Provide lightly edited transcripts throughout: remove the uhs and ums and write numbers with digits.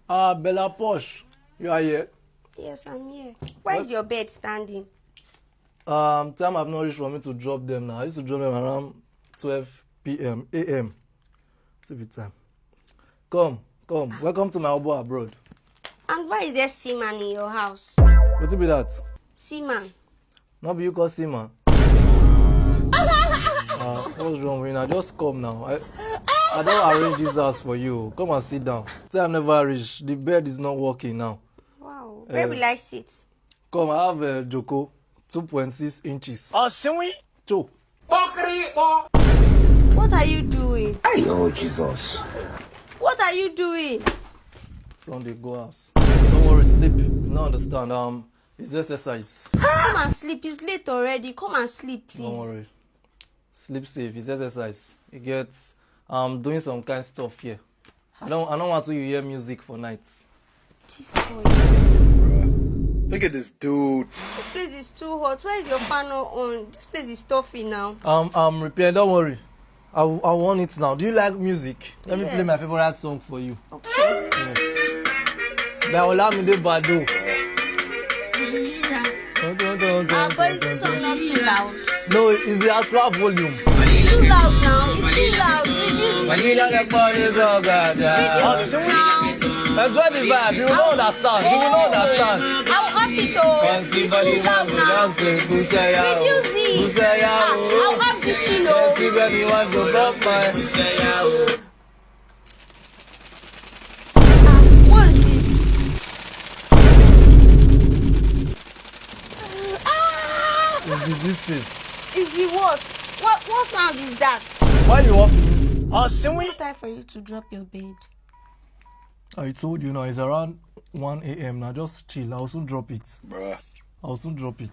Bella Posh, you are here? Yes, I'm here. Where is your bed standing? Time I've not reached for me to drop them now. I used to drop them around 12 p.m. a.m. It's a bit time. Come. Welcome to my Obo abroad. And why is there seaman in your house? What be that? Seaman. Not be you call Seaman. What's wrong with you now? Just come now. I don't arrange this house for you. Come and sit down. Time never reached. The bed is not working now. Wow. Where will I sit? Come, I have a Joko, 2.6 inches. Oh, see? Two. What are you doing? Oh, Jesus. What are you doing? Sunday go house. Don't worry, sleep. You don't understand. It's exercise. Come and sleep. It's late already. Come and sleep, please. Don't worry. Sleep safe. It's exercise. You get doing some kind of stuff here. I don't want to hear music for nights. This boy. Look at this dude. This place is too hot. Why is your fan not on? This place is stuffy now. I'm repairing. Don't worry. I want it now. Do you like music? Let me play my favorite song for you. Okay. Yes. That will allow me to bado. But is this song not too loud? No, it's the actual volume. It's too loud now. It's too loud. Reduce it now. Enjoy the vibe. You will not understand. You will not understand. I'll off it all. It's too loud now. Reduce it. I'll off this thing all. What's this? This thing. Is the what? What sound is that? Why you want this? Oh, see? It's time for you to drop your bed. I told you now, it's around 1 a.m. now. Just chill. I'll soon drop it. Bruh. I'll soon drop it.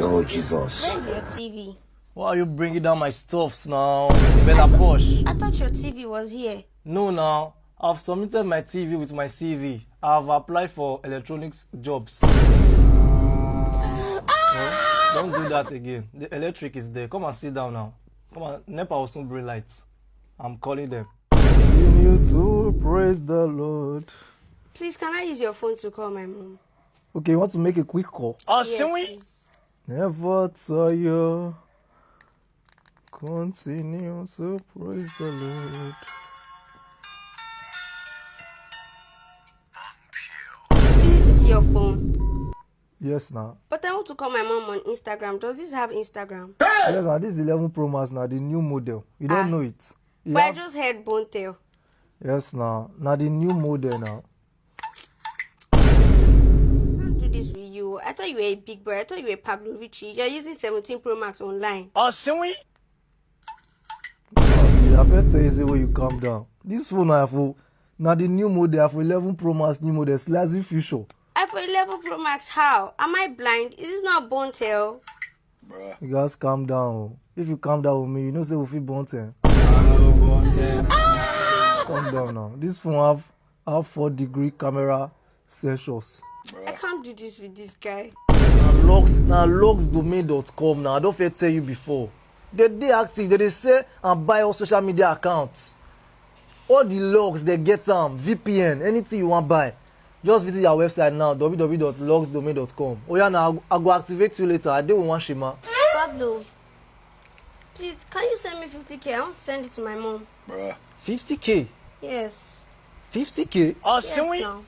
Oh, Jesus. Where's your TV? Why are you bringing down my stuffs now? Bella Posh. I thought your TV was here. No, now. I've submitted my TV with my CV. I've applied for electronics jobs. No, don't do that again. The electric is there. Come and sit down now. Come on. NEPA will soon bring lights. I'm calling them. Continue to praise the Lord. Please, can I use your phone to call my mom? Okay, you want to make a quick call? Oh, Yes, see? please. Never tire. Continue to praise the Lord. Is this your phone? Yes, now. But I want to call my mom on Instagram. Does this have Instagram? Yes, now. This is 11 Pro Max now, the new model. You don't know it. You But I have- just heard Bone Tail. Yes, now. Now the new model now. I can't do this with you. I thought you were a big boy. I thought you were Pablo Richie. You're using 17 Pro Max online. Oh, see? I better tell you say when you calm down. This phone I have now the new model for 11 Pro Max new model Slazzy Future. iPhone 11 Pro Max, how? Am I blind? Is this not Bone Tail? Bruh. You guys calm down. If you calm down with me, you know say we feel bonten. Calm down now. This phone have 4-degree camera sensors. I can't do this with this guy. Now logsdomain.com now. I don't tell you before. They active. They say and buy all social media accounts. All the logs they get VPN, anything you want buy. Just visit our website now, www.logsdomain.com. Oh yeah, now I go activate you later. I don't want Shima. Pablo, please, can you send me 50K? I want to send it to my mom. Bruh. 50K. Yes. 50K. Oh, Yes, see? now.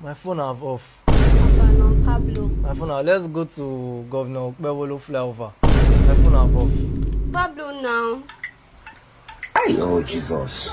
My phone have off. Papa, no, Pablo. My phone have. Let's go to Governor Bevolo flyover. My phone have off. Pablo now. Oh, Jesus.